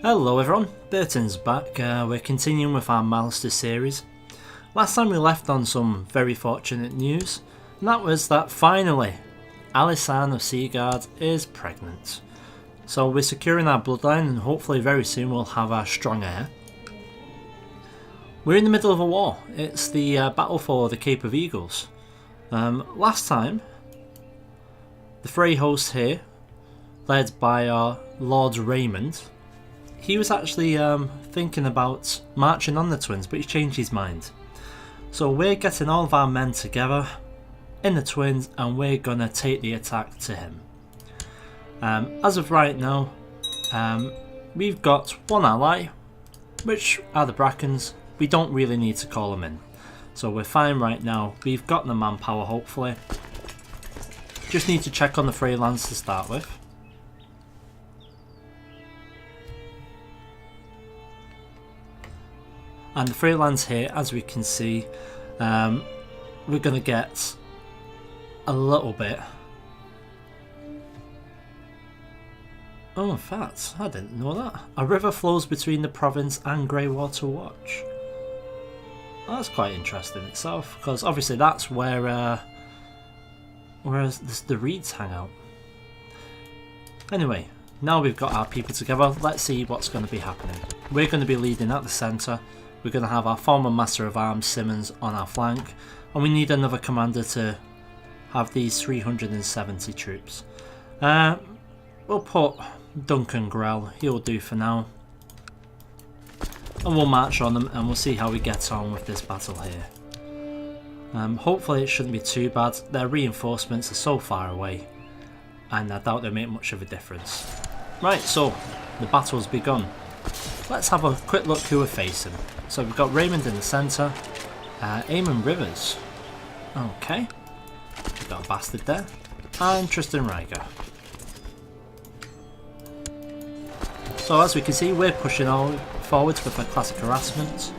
Hello everyone, Burton's back. We're continuing with our Mallister series. Last time we left on some very fortunate news, and that was that finally Alisanne of Seaguard is pregnant. So we're securing our bloodline and hopefully very soon we'll have our strong heir. We're in the middle of a war. It's the battle for the Cape of Eagles. Last time, the Frey host here, led by our Lord Raymond, he was actually thinking about marching on the twins, but he's changed his mind. So we're getting all of our men together in the twins and we're going to take the attack to him. As of right now, we've got one ally, which are the Brackens. We don't really need to call them in. So we're fine right now. We've got the manpower hopefully. Just need to check on the Freylands to start with. And the Freylands here, as we can see, we're going to get a little bit. Oh, in fact, I didn't know that. A river flows between the province and Greywater Watch. Oh, that's quite interesting itself, because obviously that's where the reeds hang out. Anyway, now we've got our people together, let's see what's going to be happening. We're going to be leading at the centre. We're going to have our former Master of Arms, Simmons, on our flank. And we need another commander to have these 370 troops. We'll put Duncan Grell, he'll do for now. And we'll march on them and we'll see how we get on with this battle here. Hopefully it shouldn't be too bad. Their reinforcements are so far away. And I doubt they'll make much of a difference. Right, so the battle's begun. Let's have a quick look who we're facing. So we've got Raymond in the centre, Eamon Rivers, okay, we've got a bastard there, and Tristan Ryger. So as we can see, we're pushing all forwards with a classic harassment.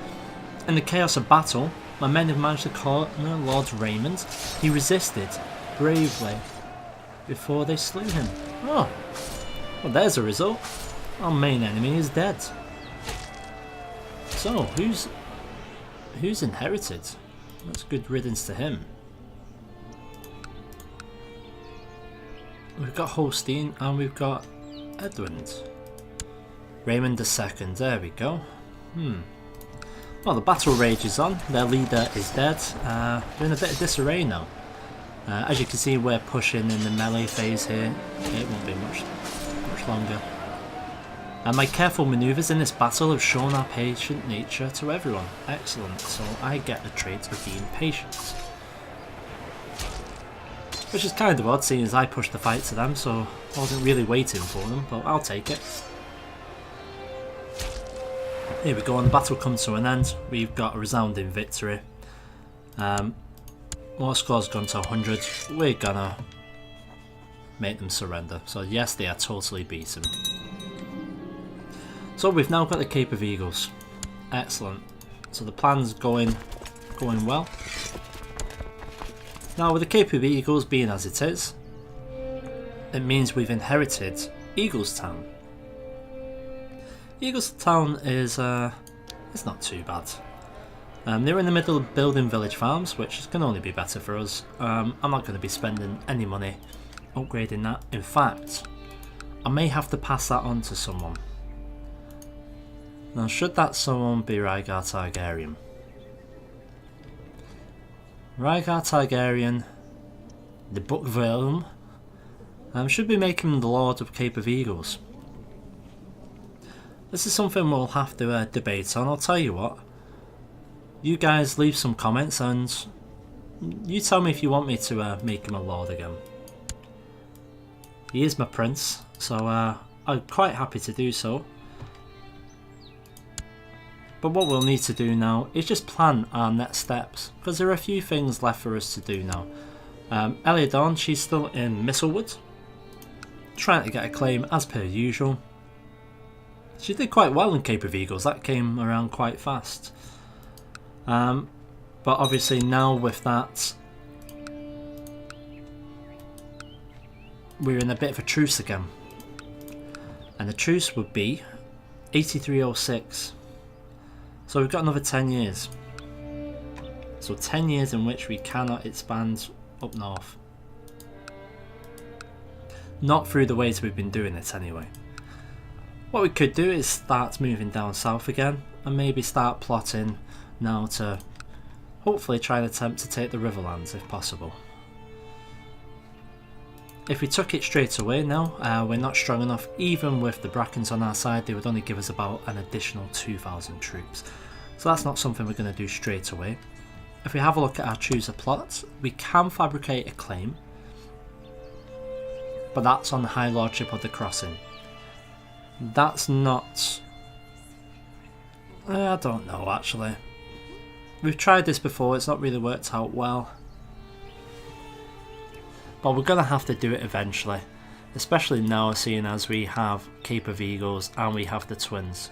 In the chaos of battle, my men have managed to corner Lord Raymond. He resisted bravely before they slew him. Oh, well there's a result. Our main enemy is dead. So, who's inherited? That's good riddance to him. We've got Holstein and we've got Edmund. Raymond II, there we go. Well, the battle rages on. Their leader is dead. We're in a bit of disarray now. As you can see, we're pushing in the melee phase here. It won't be much longer. And my careful manoeuvres in this battle have shown our patient nature to everyone. Excellent, so I get the trait of being patient. Which is kind of odd seeing as I pushed the fight to them, so I wasn't really waiting for them, but I'll take it. Here we go, and the battle comes to an end. We've got a resounding victory. War score's gone to 100. We're gonna make them surrender. So yes, they are totally beaten. So we've now got the Cape of Eagles. Excellent. So the plan's going well. Now with the Cape of Eagles being as it is, it means we've inherited Eaglestown. Eaglestown is it's not too bad. They're in the middle of building village farms, which can only be better for us. I'm not going to be spending any money upgrading that. In fact, I may have to pass that on to someone. Now, should that someone be Rhaegar Targaryen? Rhaegar Targaryen, the Book of Realm, should be making him the Lord of Cape of Eagles. This is something we'll have to debate on. I'll tell you what. You guys leave some comments and you tell me if you want me to make him a Lord again. He is my prince, so I'm quite happy to do so. But what we'll need to do now is just plan our next steps, because there are a few things left for us to do now. Eliadorn, she's still in Mistlewood, trying to get a claim as per usual. She did quite well in Cape of Eagles, that came around quite fast. But obviously now with that, we're in a bit of a truce again. And the truce would be 8306. So we've got another 10 years. So 10 years in which we cannot expand up north. Not through the ways we've been doing it anyway. What we could do is start moving down south again and maybe start plotting now to hopefully try and attempt to take the Riverlands if possible. If we took it straight away now, we're not strong enough. Even with the Brackens on our side, they would only give us about an additional 2,000 troops. So that's not something we're going to do straight away. If we have a look at our chooser plots, we can fabricate a claim, but that's on the High Lordship of the Crossing. That's not... I don't know actually. We've tried this before, it's not really worked out well. But we're going to have to do it eventually. Especially now, seeing as we have Cape of Eagles and we have the Twins.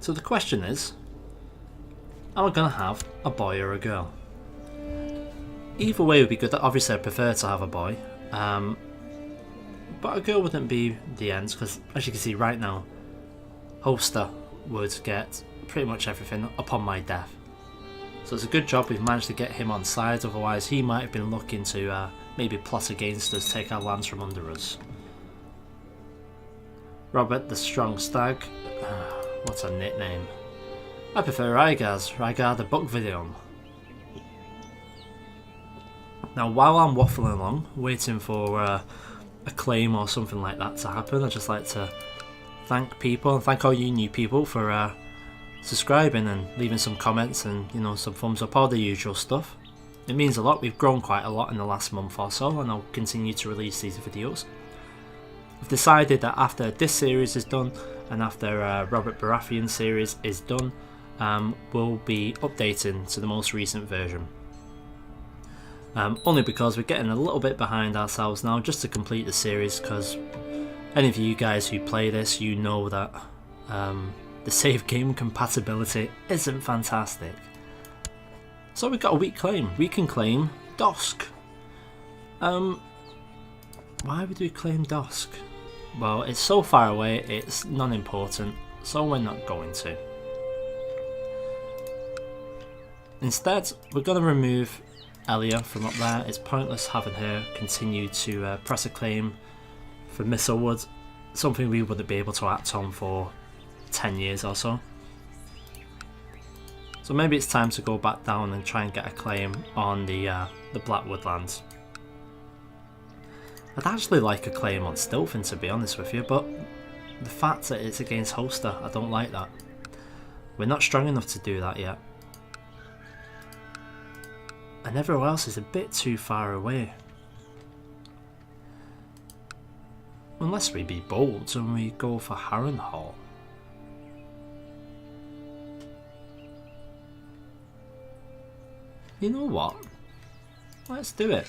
So the question is, am I going to have a boy or a girl? Either way would be good. Obviously I prefer to have a boy. But a girl wouldn't be the end, because as you can see right now, Holster would get pretty much everything upon my death. So it's a good job we've managed to get him on side, otherwise he might have been looking to maybe plot against us, take our lands from under us. Robert the Strong Stag, what's a nickname? I prefer Rygar the Buck Video. Now while I'm waffling along, waiting for a claim or something like that to happen, I'd just like to thank people and thank all you new people for subscribing and leaving some comments and, you know, some thumbs up, all the usual stuff. It means a lot. We've grown quite a lot in the last month or so, and I'll continue to release these videos. I've decided that after this series is done and after Robert Baratheon series is done, we'll be updating to the most recent version. Only because we're getting a little bit behind ourselves now just to complete the series, because any of you guys who play this, you know that the save game compatibility isn't fantastic. So we've got a weak claim. We can claim Dosk. Why would we claim Dosk? Well, it's so far away, it's non-important, so we're not going to. Instead, we're going to remove Elia from up there. It's pointless having her continue to press a claim for Mistlewood, something we wouldn't be able to act on for 10 years or so. So maybe it's time to go back down and try and get a claim on the Blackwood lands. I'd actually like a claim on Stilfin, to be honest with you, but the fact that it's against Holster, I don't like that. We're not strong enough to do that yet. And everywhere else is a bit too far away. Unless we be bold and we go for Harrenhal. You know what? Let's do it.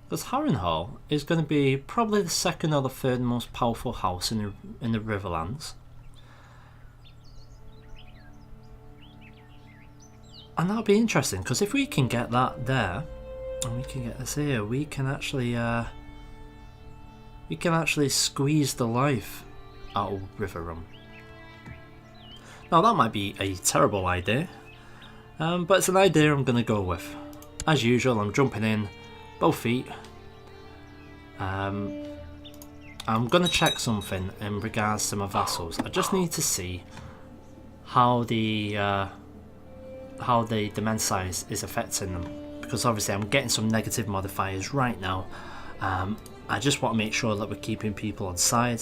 Because Harrenhal is going to be probably the second or the third most powerful house in the Riverlands. And that'll be interesting, because if we can get that there, and we can get this here, we can actually squeeze the life out of Riverrun. Now that might be a terrible idea, but it's an idea I'm going to go with. As usual, I'm jumping in both feet. I'm going to check something in regards to my vassals. I just need to see how the demand size is affecting them, because obviously I'm getting some negative modifiers right now. I just want to make sure that we're keeping people on side.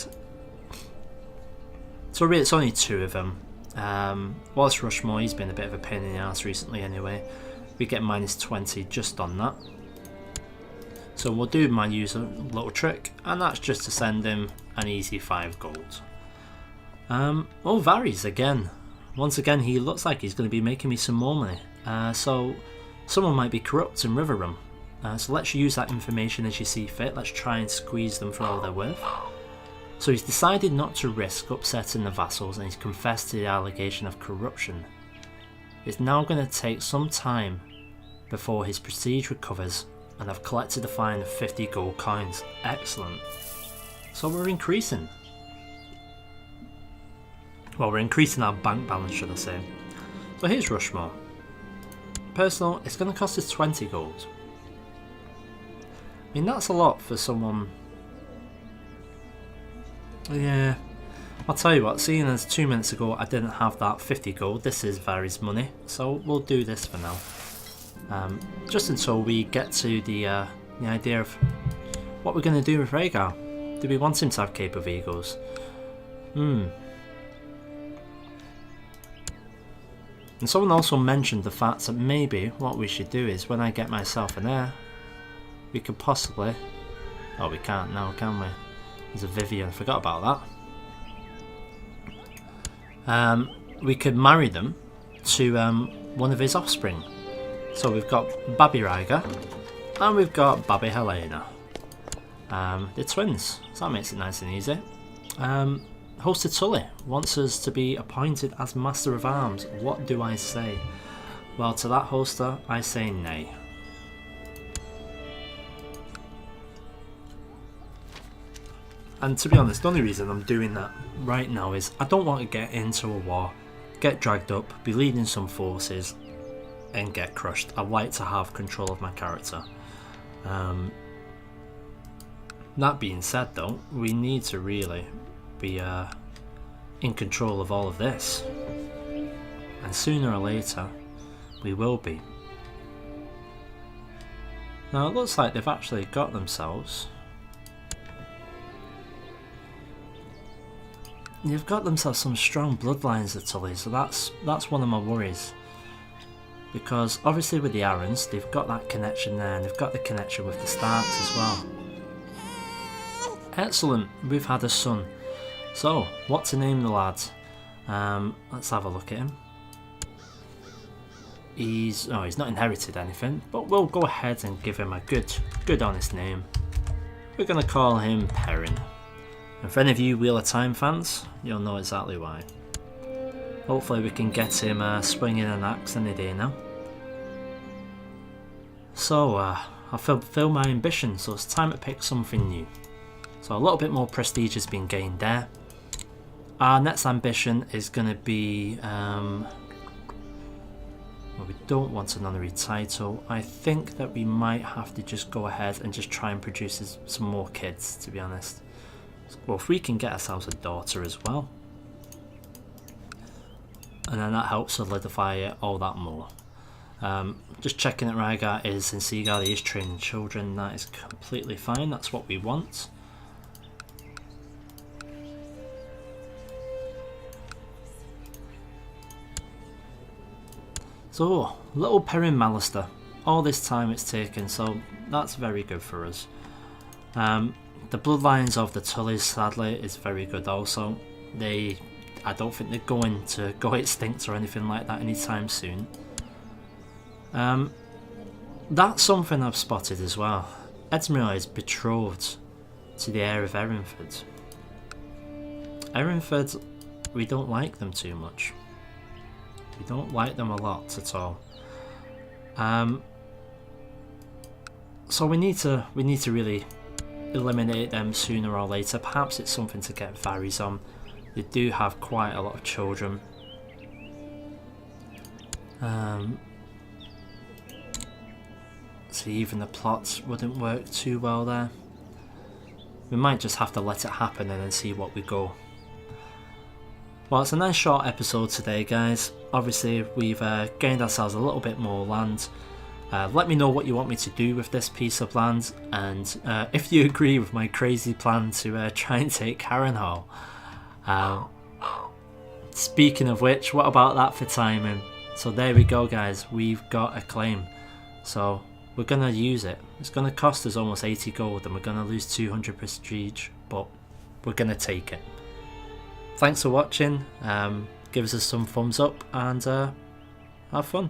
So really it's only two of them. Wallace Rushmore, he's been a bit of a pain in the ass recently anyway. We get minus 20 just on that. So we'll do my usual little trick, and that's just to send him an easy 5 gold. Oh, Varys again. Once again, he looks like he's going to be making me some more money. So someone might be corrupt in Riverrun. So let's use that information as you see fit. Let's try and squeeze them for all they're worth. So he's decided not to risk upsetting the vassals, and he's confessed to the allegation of corruption. It's now going to take some time before his prestige recovers, and I've collected a fine of 50 gold coins. Excellent. So we're increasing. Well, we're increasing our bank balance, should I say. So here's Rushmore. Personal, it's going to cost us 20 gold. I mean, that's a lot for someone. Yeah, I'll tell you what, seeing as 2 minutes ago I didn't have that 50 gold, this is Varys money, so we'll do this for now. Just until we get to the idea of what we're going to do with Rhaegar. Do we want him to have Cape of Eagles? And someone also mentioned the fact that maybe what we should do is, when I get myself an heir, we could possibly... Oh, we can't now, can we? There's a Vivian, I forgot about that. We could marry them to one of his offspring. So we've got Baby Rhaegar and we've got Baby Helena. They're twins, so that makes it nice and easy. Hoster Tully wants us to be appointed as Master of Arms. What do I say? Well, to that hoster, I say nay. And to be honest, the only reason I'm doing that right now is I don't want to get into a war, get dragged up, be leading some forces, and get crushed. I like to have control of my character. That being said though, we need to really be in control of all of this. And sooner or later, we will be. Now it looks like they've actually got themselves... You've got themselves some strong bloodlines, the Tully, so that's one of my worries. Because obviously with the Arryns, they've got that connection there, and they've got the connection with the Starks as well. Excellent, we've had a son. So, what to name the lad? Let's have a look at him. He's not inherited anything, but we'll go ahead and give him a good honest name. We're going to call him Perrin. And for any of you Wheel of Time fans, you'll know exactly why. Hopefully we can get him swinging an axe any day now. So, I've fulfilled my ambition, so it's time to pick something new. So a little bit more prestige has been gained there. Our next ambition is going to be... well, we don't want an honorary title. I think that we might have to just go ahead and just try and produce some more kids, to be honest. Well, if we can get ourselves a daughter as well, and then that helps solidify it all that more. Just checking that Rhaegar is in Seagull, he is training children, that is completely fine, that's what we want. So, little Perrin Mallister, all this time it's taken, so that's very good for us. The bloodlines of the Tullys, sadly, is very good also. I don't think they're going to go extinct or anything like that anytime soon. That's something I've spotted as well. Edmure is betrothed to the heir of Erinford. Erinford, we don't like them too much. We don't like them a lot at all. So we need to really eliminate them sooner or later. Perhaps it's something to get Varys on. They do have quite a lot of children. So even the plots wouldn't work too well there. We might just have to let it happen and then see what we go. Well, it's a nice short episode today, guys. Obviously we've gained ourselves a little bit more land. Let me know what you want me to do with this piece of land, and if you agree with my crazy plan to try and take Harrenhal. Speaking of which, what about that for timing? So there we go, guys, we've got a claim. So we're going to use it. It's going to cost us almost 80 gold and we're going to lose 200 prestige, but we're going to take it. Thanks for watching, give us some thumbs up and have fun.